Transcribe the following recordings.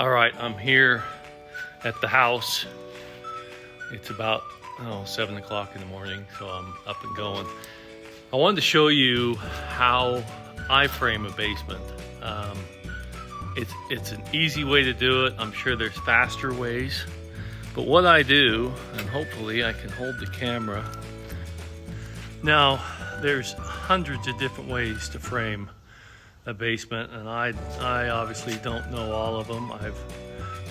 All right, I'm here at the house. It's about 7 o'clock in the morning, so I'm up and going. I wanted to show you how I frame a basement. It's an easy way to do it. I'm sure there's faster ways, but what I do, and hopefully I can hold the camera. Now, there's hundreds of different ways to frame a basement, and I obviously don't know all of them. I've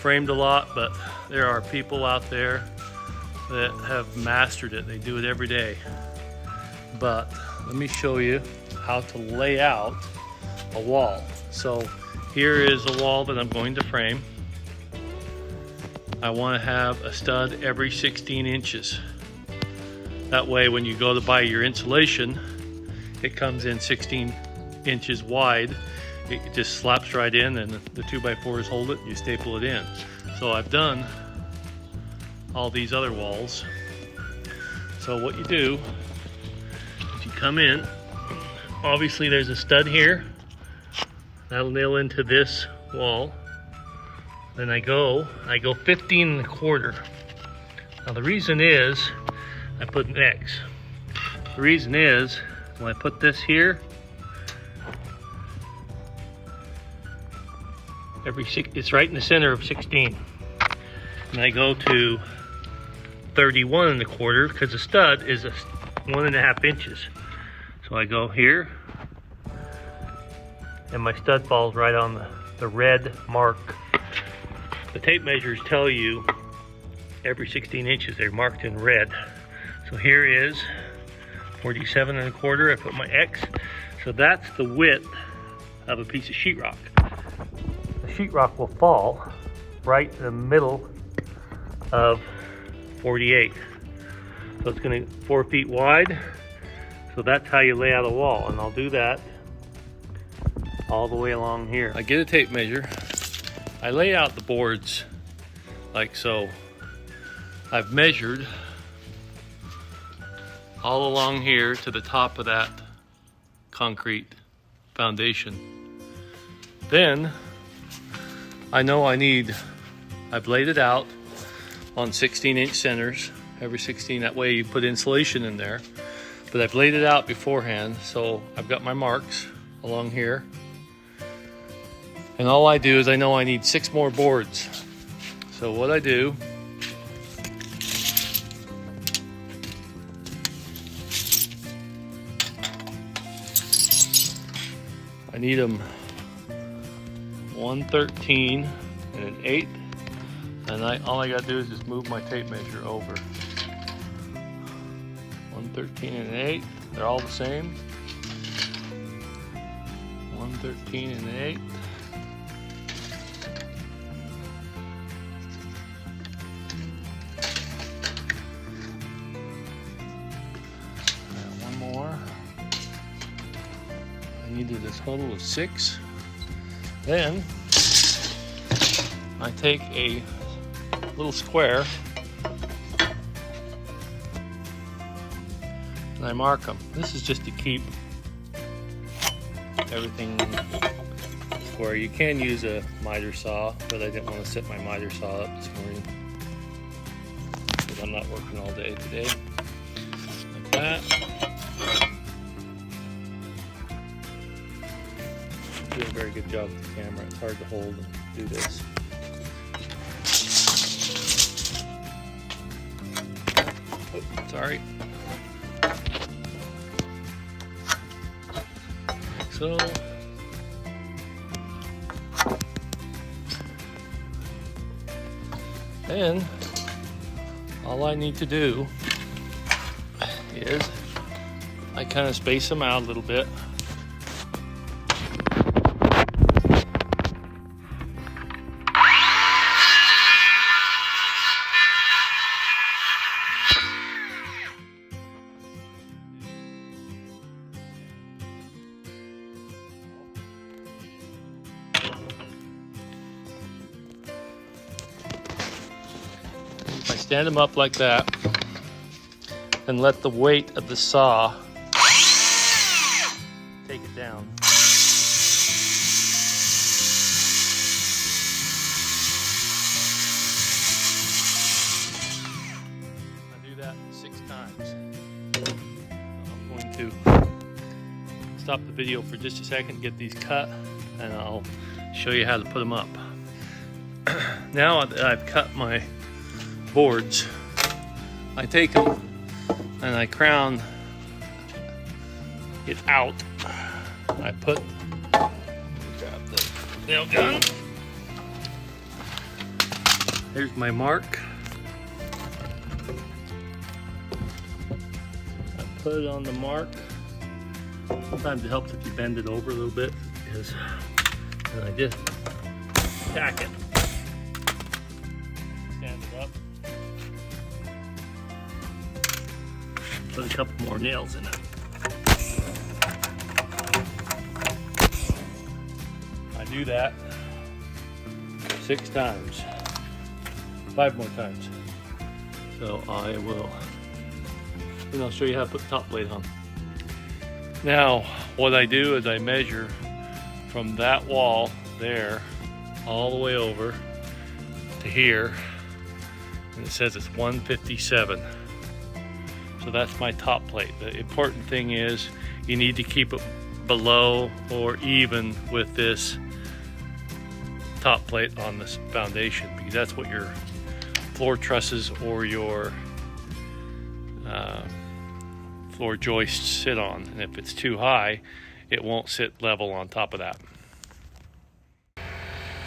framed a lot, but there are people out there that have mastered it. They do it every day. But let me show you how to lay out a wall. So here is a wall that I'm going to frame. I want to have a stud every 16 inches. That way when you go to buy your insulation, it comes in 16 inches wide. It just slaps right in, and the 2x4s hold it, you staple it in. So I've done all these other walls. So what you do is you come in, obviously there's a stud here, that'll nail into this wall. Then I go 15 1/4. Now the reason is, I put an X. The reason is, when I put this here, it's right in the center of 16. And I go to 31 1/4 because the stud is 1.5 inches. So I go here, and my stud falls right on the red mark. The tape measures tell you every 16 inches they're marked in red. So here is 47 1/4. I put my X. So that's the width of a piece of sheetrock. The sheetrock will fall right in the middle of 48. So it's going to 4 feet wide. So that's how you lay out a wall, and I'll do that all the way along here. I get a tape measure. I lay out the boards like so. I've measured all along here to the top of that concrete foundation. Then I know I've laid it out on 16-inch centers, every 16, that way you put insulation in there. But I've laid it out beforehand, so I've got my marks along here. And all I do is I know I need 6 more boards. So what I do, I need them 1/13 and an 1/8, and all I gotta do is just move my tape measure over. 1/13 and an 1/8, they're all the same. 1/13 and an 1/8. And one more. I needed a total of 6. Then I take a little square and I mark them. This is just to keep everything square. You can use a miter saw, but I didn't want to set my miter saw up this morning because I'm not working all day today. Like that. Do a very good job with the camera. It's hard to hold and do this. Oh, sorry. So then all I need to do is I kind of space them out a little bit. I stand them up like that and let the weight of the saw take it down. to stop the video for just a second, get these cut, and I'll show you how to put them up. Now that I've cut my boards, I take them and I crown it out. I grab the nail gun. Here's my mark. I put it on the mark. Sometimes it helps if you bend it over a little bit, and I just tack it. Stand it up. Put a couple more nails in it. I do that 6 times. 5 more times. So I will, and I'll show you how to put the top plate on. Now, what I do is I measure from that wall there all the way over to here, and it says it's 157. So that's my top plate. The important thing is you need to keep it below or even with this top plate on this foundation, because that's what your floor trusses or your floor joists sit on. And if it's too high, it won't sit level on top of that.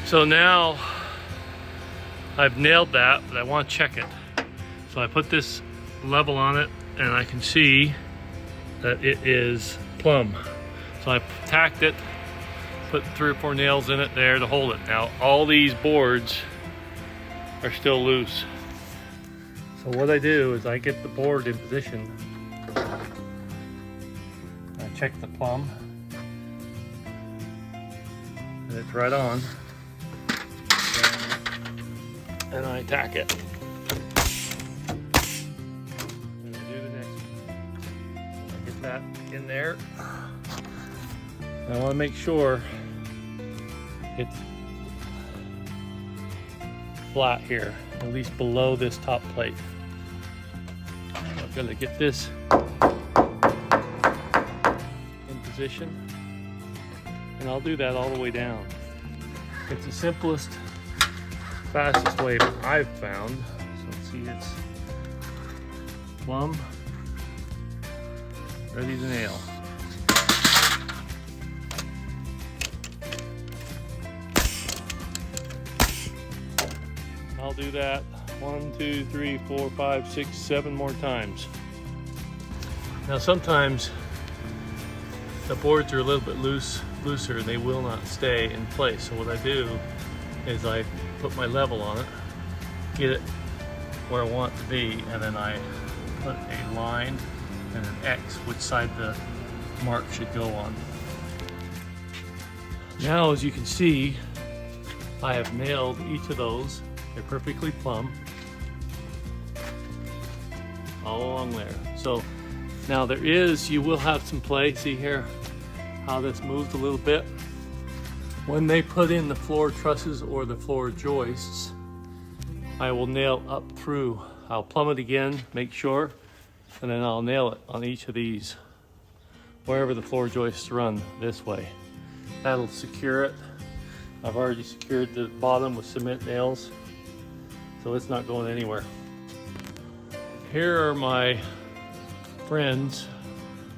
So now I've nailed that, but I want to check it. So I put this level on it, and I can see that it is plumb. So I tacked it, put 3 or 4 nails in it there to hold it. Now all these boards are still loose. So what I do is I get the board in position. I check the plumb, and it's right on. And I tack it. And I do the next one. I get that in there. I want to make sure it's flat here, at least below this top plate. I'm going to get this in position, and I'll do that all the way down. It's the simplest, fastest way I've found. So see, it's plumb, ready to nail. I'll do that 1, 2, 3, 4, 5, 6, 7 more times. Now sometimes the boards are a little bit looser and they will not stay in place. So what I do is I put my level on it, get it where I want it to be, and then I put a line and an X which side the mark should go on. Now, as you can see, I have nailed each of those. They're perfectly plumb all along there. So now you will have some play. See here how this moves a little bit. When they put in the floor trusses or the floor joists, I will nail up through. I'll plumb it again, make sure, and then I'll nail it on each of these, wherever the floor joists run this way. That'll secure it. I've already secured the bottom with cement nails, so it's not going anywhere. Here are my friends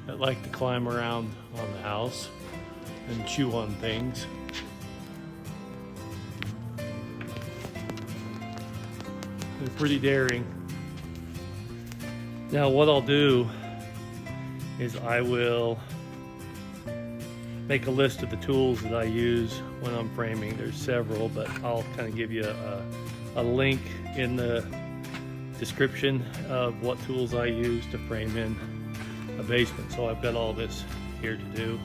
that like to climb around on the house and chew on things. They're pretty daring. Now what I'll do is I will make a list of the tools that I use when I'm framing. There's several, but I'll kind of give you a link in the description of what tools I use to frame in a basement. So I've got all this here to do.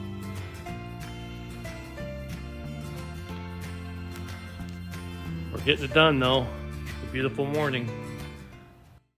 We're getting it done though. It's a beautiful morning.